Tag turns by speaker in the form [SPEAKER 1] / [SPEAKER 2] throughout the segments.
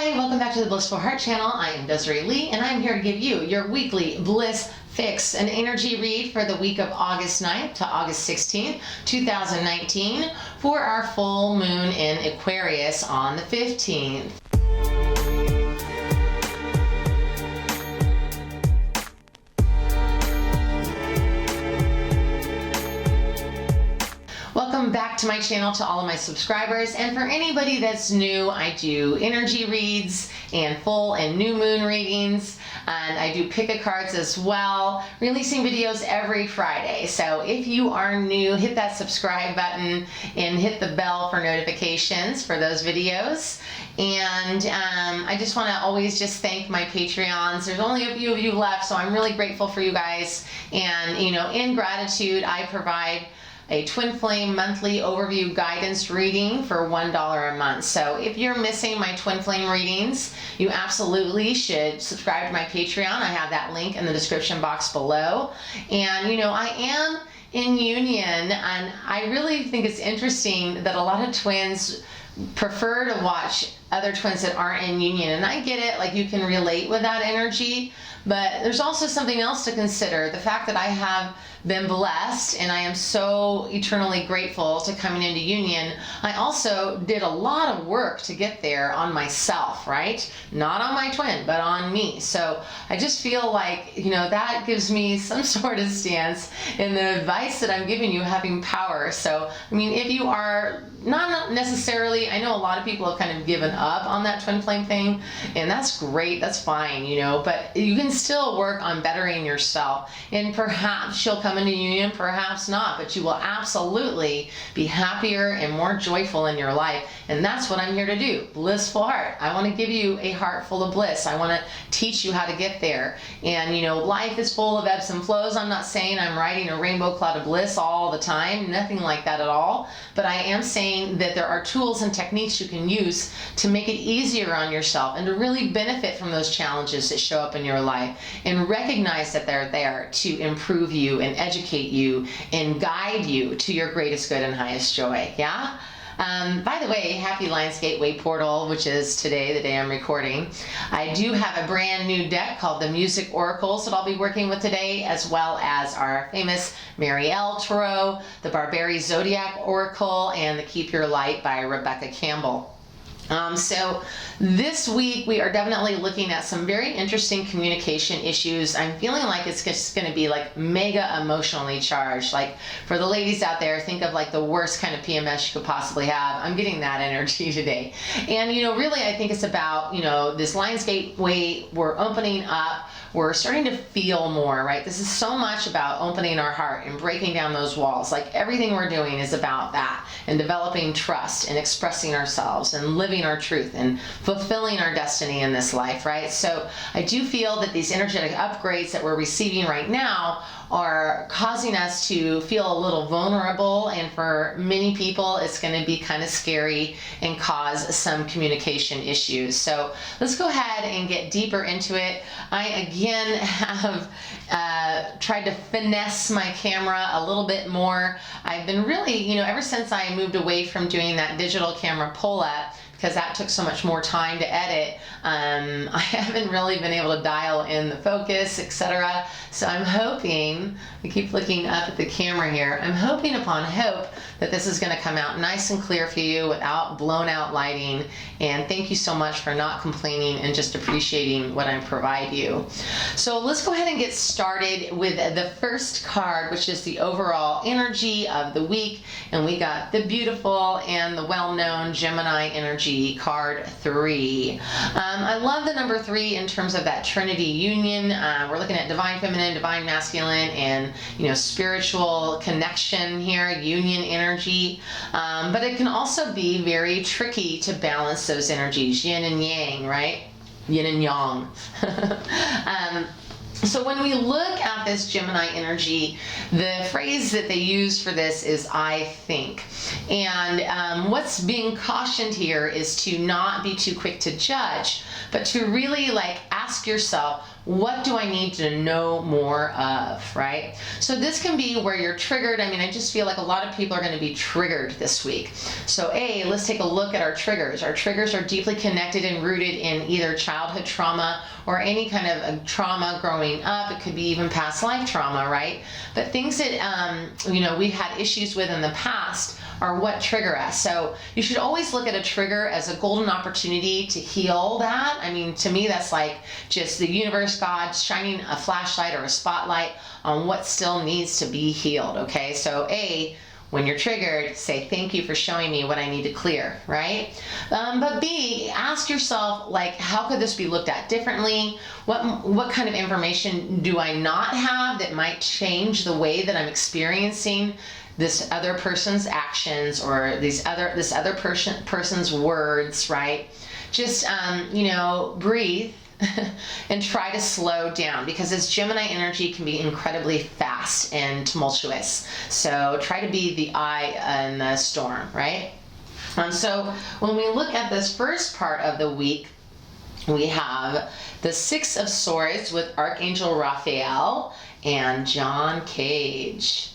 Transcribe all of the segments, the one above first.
[SPEAKER 1] Hi, welcome back to the Blissful Heart channel. I am Desiree Lee and I'm here to give you your weekly Bliss Fix, an energy read for the week of August 9th to August 16th, 2019 for our full moon in Aquarius on the 15th. Welcome back to my channel, to all of my subscribers, and for anybody that's new, I do energy reads and full and new moon readings, and I do pick a cards as well, releasing videos every Friday. So if you are new, hit that subscribe button and hit the bell for notifications for those videos. And I just want to always just thank my Patreons. There's only a few of you left, so I'm really grateful for you guys. And you know, in gratitude, I provide a twin flame monthly overview guidance reading for $1 a month. So if you're missing my twin flame readings, you absolutely should subscribe to my Patreon. I have that link in the description box below. And you know, I am in union, and I really think it's interesting that a lot of twins prefer to watch other twins that aren't in union. And I get it, like you can relate with that energy, but there's also something else to consider. The fact that I have been blessed and I am so eternally grateful to coming into union, I also did a lot of work to get there on myself, right? Not on my twin, but on me. So I just feel like, you know, that gives me some sort of stance in the advice that I'm giving you having power. So, I mean, if you are not necessarily, I know a lot of people have kind of given up on that twin flame thing, and that's great, that's fine, you know, but you can still work on bettering yourself, and perhaps you'll come into union, perhaps not, but you will absolutely be happier and more joyful in your life. And that's what I'm here to do. Blissful Heart. I want to give you a heart full of bliss. I want to teach you how to get there. And you know, life is full of ebbs and flows. I'm not saying I'm riding a rainbow cloud of bliss all the time, nothing like that at all, but I am saying that there are tools and techniques you can use to make it easier on yourself and to really benefit from those challenges that show up in your life, and recognize that they're there to improve you and educate you and guide you to your greatest good and highest joy. Yeah? By the way, happy Lions Gateway Portal, which is today, the day I'm recording. I do have a brand new deck called the Music Oracles that I'll be working with today, as well as our famous Marielle Tarot, the Barbary Zodiac Oracle, and the Keep Your Light by Rebecca Campbell. So this week we are definitely looking at some very interesting communication issues. I'm feeling like it's just going to be like mega emotionally charged. Like for the ladies out there, think of like the worst kind of PMS you could possibly have. I'm getting that energy today. And you know, really I think it's about, you know, this Lions Gateway, we're opening up. We're starting to feel more, right? This is so much about opening our heart and breaking down those walls. Like everything we're doing is about that, and developing trust and expressing ourselves and living our truth and fulfilling our destiny in this life, right? So I do feel that these energetic upgrades that we're receiving right now are causing us to feel a little vulnerable, and for many people it's going to be kind of scary and cause some communication issues. So let's go ahead and get deeper into it. I again have tried to finesse my camera a little bit more. I've been really, you know, ever since I moved away from doing that digital camera pull-up, because that took so much more time to edit, I haven't really been able to dial in the focus, etc. So I'm hoping, I keep looking up at the camera here, I'm hoping upon hope that this is going to come out nice and clear for you without blown out lighting. And thank you so much for not complaining and just appreciating what I provide you. So let's go ahead and get started with the first card, which is the overall energy of the week. And we got the beautiful and the well-known Gemini energy card 3. I love the number 3 in terms of that Trinity union. We're looking at divine feminine, divine masculine, and you know, spiritual connection here, union energy. But it can also be very tricky to balance those energies, yin and yang, right? Yin and yang. So when we look at this Gemini energy, the phrase that they use for this is "I think." And what's being cautioned here is to not be too quick to judge, but to really like ask ask yourself, what do I need to know more of, right? So this can be where you're triggered. I mean, I just feel like a lot of people are going to be triggered this week. So let's take a look at our triggers. Our triggers are deeply connected and rooted in either childhood trauma or any kind of a trauma growing up. It could be even past life trauma, right? But things that, we've had issues with in the past are what trigger us. So you should always look at a trigger as a golden opportunity to heal that. I mean, to me, that's like just the universe, God shining a flashlight or a spotlight on what still needs to be healed, okay? So when you're triggered, say, thank you for showing me what I need to clear, right? But B, ask yourself, like, how could this be looked at differently? What kind of information do I not have that might change the way that I'm experiencing this other person's actions or this other person's words, right? Just, breathe and try to slow down, because this Gemini energy can be incredibly fast and tumultuous. So try to be the eye in the storm, right? So when we look at this first part of the week, we have the Six of Swords with Archangel Raphael and John Cage.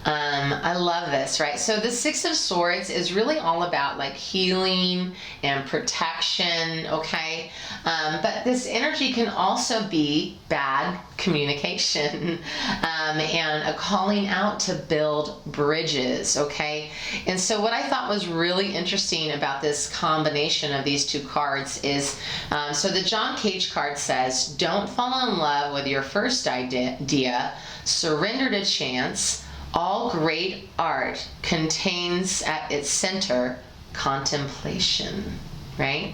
[SPEAKER 1] I love this, right? So the Six of Swords is really all about like healing and protection, okay? But this energy can also be bad communication and a calling out to build bridges, okay? And so what I thought was really interesting about this combination of these two cards is, so the John Cage card says, don't fall in love with your first idea, surrender to chance. All great art contains at its center contemplation, right?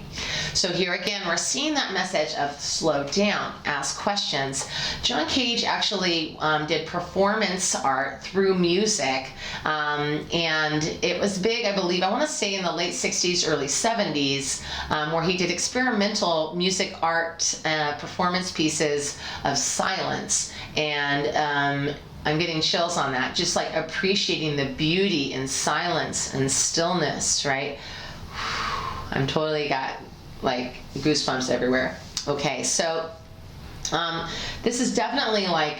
[SPEAKER 1] So here again, we're seeing that message of slow down, ask questions. John Cage actually did performance art through music, and it was big, I believe, I want to say in the late 60s, early 70s, where he did experimental music art performance pieces of silence. And I'm getting chills on that, just like appreciating the beauty in silence and stillness, right? I'm totally got like goosebumps everywhere. Okay, so this is definitely like,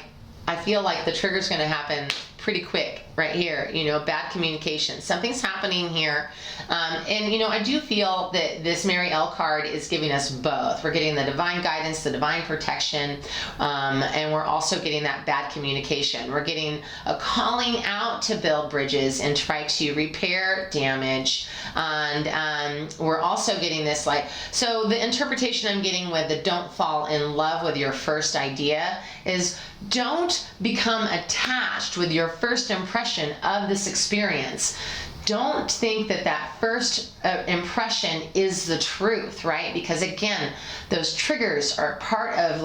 [SPEAKER 1] I feel like the trigger's going to happen pretty quick right here, bad communication. Something's happening here. And I do feel that this Mary L card is giving us both. We're getting the divine guidance, the divine protection, and we're also getting that bad communication. We're getting a calling out to build bridges and try to repair damage. And we're also getting this so the interpretation I'm getting with the don't fall in love with your first idea is don't become attached with your first impression of this experience. Don't think that first impression is the truth, right? Because again, those triggers are part of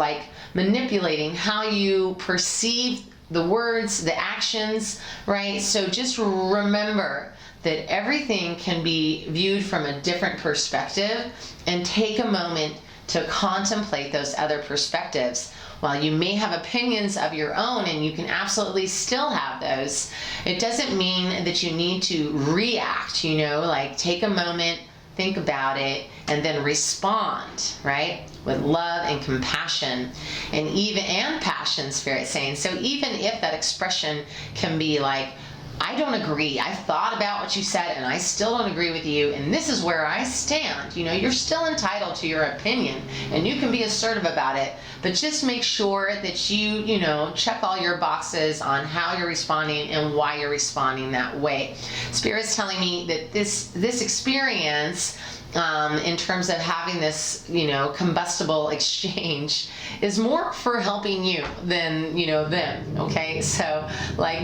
[SPEAKER 1] manipulating how you perceive the words, the actions, right? So just remember that everything can be viewed from a different perspective, and take a moment to contemplate those other perspectives. While you may have opinions of your own, and you can absolutely still have those, it doesn't mean that you need to react, take a moment, think about it, and then respond, right? With love and compassion and passion, Spirit saying. So even if that expression can be I don't agree. I thought about what you said and I still don't agree with you, and this is where I stand. You're still entitled to your opinion and you can be assertive about it, but just make sure that you check all your boxes on how you're responding and why you're responding that way. Spirit's telling me that this experience, in terms of having this, combustible exchange, is more for helping you than, them, okay? So,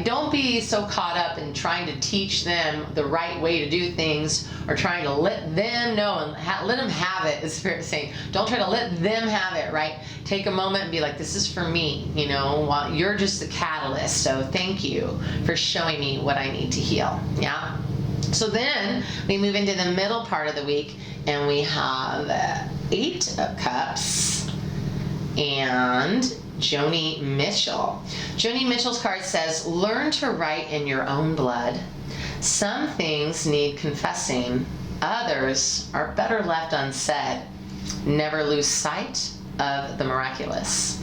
[SPEAKER 1] don't be so caught up in trying to teach them the right way to do things, or trying to let them know and let them have it, as Spirit is saying. Don't try to let them have it, right? Take a moment and be like, this is for me, while you're just the catalyst, so thank you for showing me what I need to heal, yeah? So then we move into the middle part of the week, and we have 8 of Cups and Joni Mitchell. Joni Mitchell's card says, learn to write in your own blood. Some things need confessing. Others are better left unsaid. Never lose sight of the miraculous.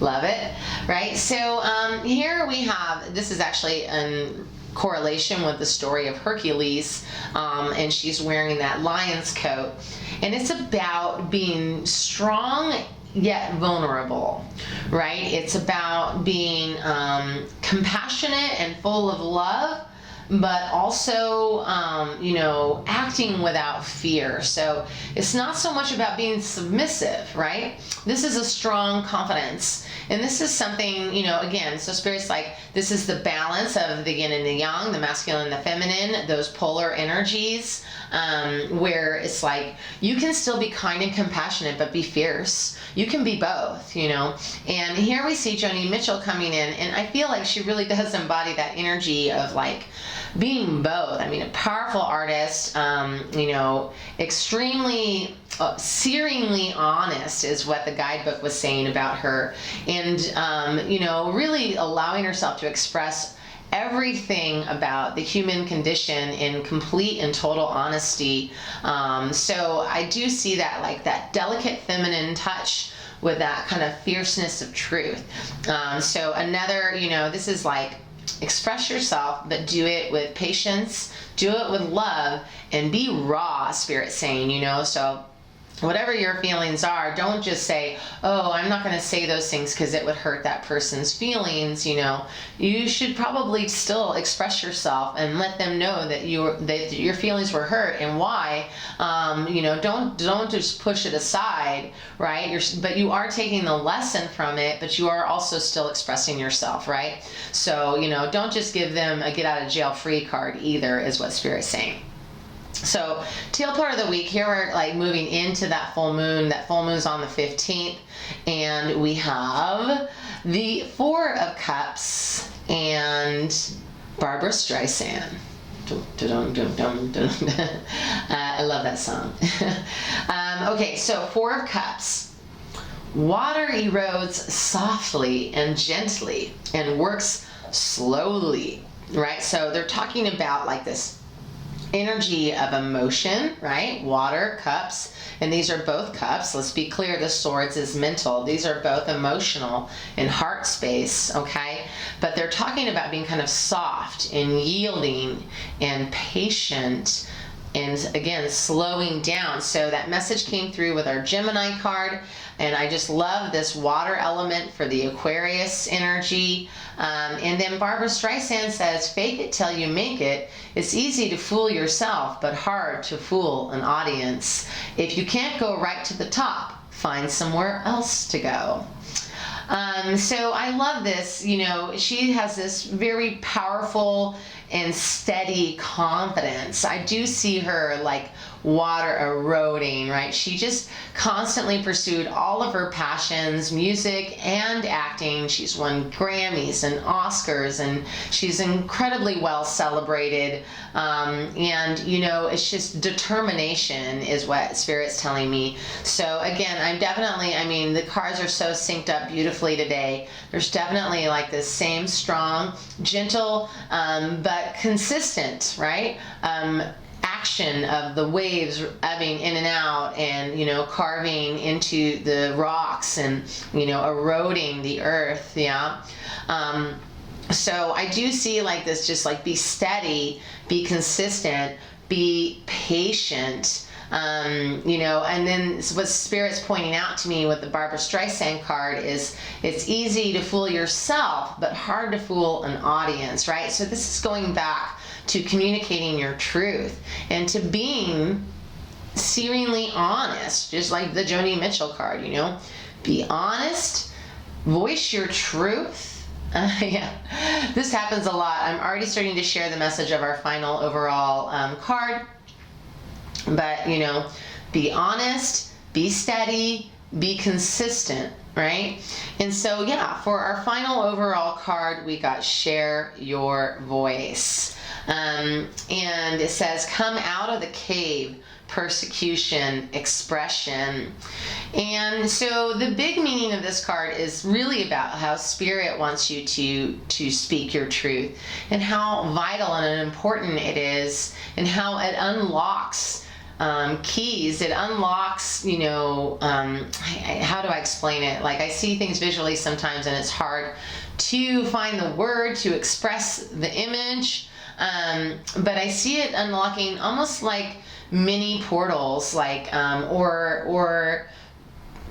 [SPEAKER 1] Love it, right? So here we have, this is actually in correlation with the story of Hercules, and she's wearing that lion's coat, and it's about being strong yet vulnerable, right? It's about being compassionate and full of love, but also, acting without fear. So it's not so much about being submissive, right? This is a strong confidence. And this is something, again, so Spirit's like, this is the balance of the yin and the yang, the masculine and the feminine, those polar energies, where it's like, you can still be kind and compassionate, but be fierce. You can be both, And here we see Joni Mitchell coming in, and I feel like she really does embody that energy of like, being both. I mean, a powerful artist, extremely searingly honest is what the guidebook was saying about her, and really allowing herself to express everything about the human condition in complete and total honesty. So I do see that, like that delicate feminine touch with that kind of fierceness of truth. So another, this is like, express yourself, but do it with patience, do it with love, and be raw, Spirit's saying, so whatever your feelings are, don't just say, oh, I'm not going to say those things because it would hurt that person's feelings. You should probably still express yourself and let them know that your feelings were hurt and why. Don't just push it aside, right? But you are taking the lesson from it, but you are also still expressing yourself, right? So, don't just give them a get out of jail free card either, is what Spirit's saying. So tail part of the week, here we're like moving into that full moon. That full moon's on the 15th, and we have the Four of Cups and Barbara Streisand. I love that song. Okay, so Four of Cups. Water erodes softly and gently and works slowly, right? So they're talking about like this energy of emotion, right? Water, cups, and these are both cups. Let's be clear, the swords is mental. These are both emotional and heart space, okay? But they're talking about being kind of soft and yielding and patient and, again, slowing down. So that message came through with our Gemini card, and I just love this water element for the Aquarius energy. And then Barbara Streisand says, fake it till you make it. It's easy to fool yourself, but hard to fool an audience. If you can't go right to the top, find somewhere else to go. So I love this, she has this very powerful and steady confidence. I do see her like water eroding, right? She just constantly pursued all of her passions, music and acting. She's won Grammys and Oscars, and she's incredibly well celebrated. It's just determination is what Spirit's telling me. So again, the cards are so synced up beautifully today. There's definitely like this same strong, gentle, but consistent, right? Action of the waves ebbing in and out, and carving into the rocks, and eroding the earth. So I do see like this, just like be steady, be consistent, be patient. And then what Spirit's pointing out to me with the Barbara Streisand card is it's easy to fool yourself, but hard to fool an audience, right? So this is going back to communicating your truth and to being searingly honest, just like the Joni Mitchell card, be honest, voice your truth. This happens a lot. I'm already starting to share the message of our final overall card. But, be honest, be steady, be consistent, right? And so, for our final overall card, we got share your voice. And it says, come out of the cave, persecution, expression. And so the big meaning of this card is really about how Spirit wants you to speak your truth, and how vital and important it is, and how it unlocks keys. It unlocks, you know, how do I explain it? Like, I see things visually sometimes and it's hard to find the word to express the image, but I see it unlocking almost like mini portals, like, or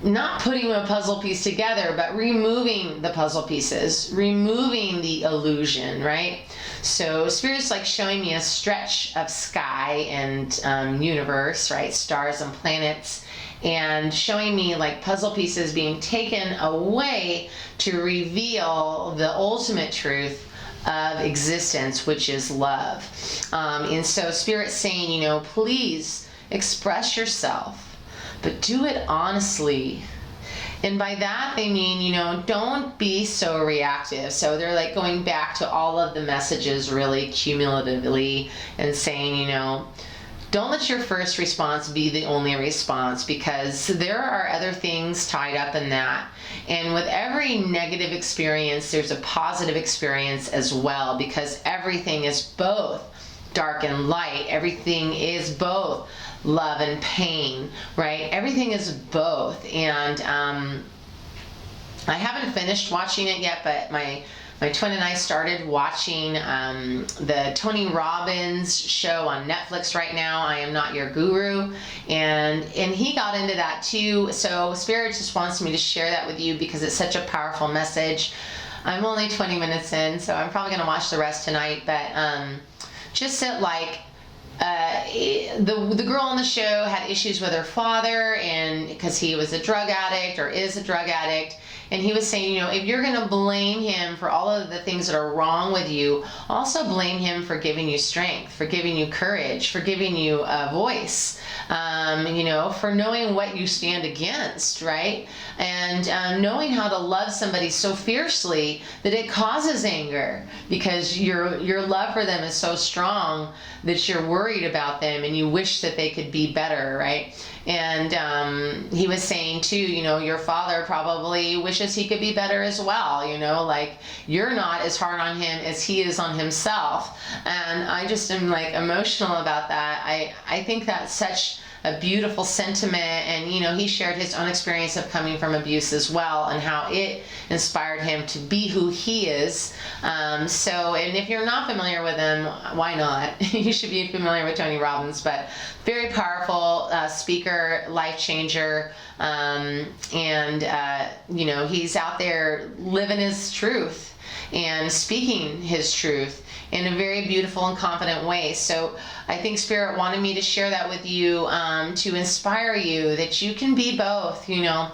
[SPEAKER 1] not putting a puzzle piece together, but removing the puzzle pieces, removing the illusion, right? So Spirit's like showing me a stretch of sky and universe, right? Stars and planets, and showing me like puzzle pieces being taken away to reveal the ultimate truth of existence, which is love. And so Spirit's saying, you know, please express yourself, but do it honestly. And by that they mean, you know, don't be so reactive. So they're like going back to all of the messages really cumulatively and saying, you know, don't let your first response be the only response, because there are other things tied up in that. And with every negative experience, there's a positive experience as well, because everything is both dark and light. Everything is both love and pain, right? Everything is both. And I haven't finished watching it yet, but my twin and I started watching the Tony Robbins show on Netflix right now, I Am Not Your Guru, and he got into that too. So Spirit just wants me to share that with you because it's such a powerful message. I'm only 20 minutes in, so I'm probably gonna watch the rest tonight, but just that, like, the girl on the show had issues with her father, and because he was a drug addict or is a drug addict, and he was saying, you know, if you're going to blame him for all of the things that are wrong with you, also blame him for giving you strength, for giving you courage, for giving you a voice, you know, for knowing what you stand against, right? And knowing how to love somebody so fiercely that it causes anger, because your love for them is so strong that you're worried about them and you wish that they could be better, right? And he was saying too, you know, your father probably wishes he could be better as well, you know, like, you're not as hard on him as he is on himself. And I just am like emotional about that. I think that's such a beautiful sentiment. And you know, he shared his own experience of coming from abuse as well, and how it inspired him to be who he is. So, and if you're not familiar with him, why not? You should be familiar with Tony Robbins, but very powerful speaker, life changer, and you know, he's out there living his truth and speaking his truth in a very beautiful and confident way. So I think Spirit wanted me to share that with you, to inspire you that you can be both, you know.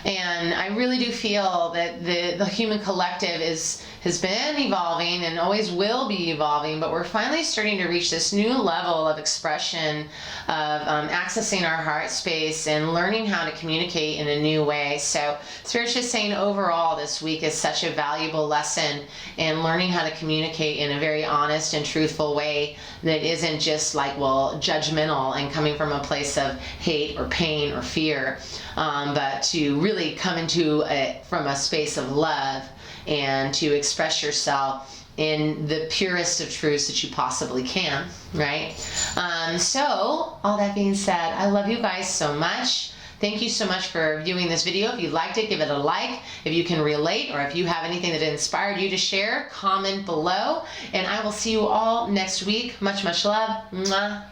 [SPEAKER 1] And I really do feel that the human collective has been evolving and always will be evolving, but we're finally starting to reach this new level of expression, of accessing our heart space and learning how to communicate in a new way. So Spirit's just saying overall this week is such a valuable lesson in learning how to communicate in a very honest and truthful way that isn't just like, well, judgmental and coming from a place of hate or pain or fear, but to really come into it from a space of love and to express yourself in the purest of truths that you possibly can, right? So all that being said, I love you guys so much. Thank you so much for viewing this video. If you liked it, give it a like. If you can relate, or if you have anything that inspired you to share, comment below. And I will see you all next week. Much, much love. Mwah.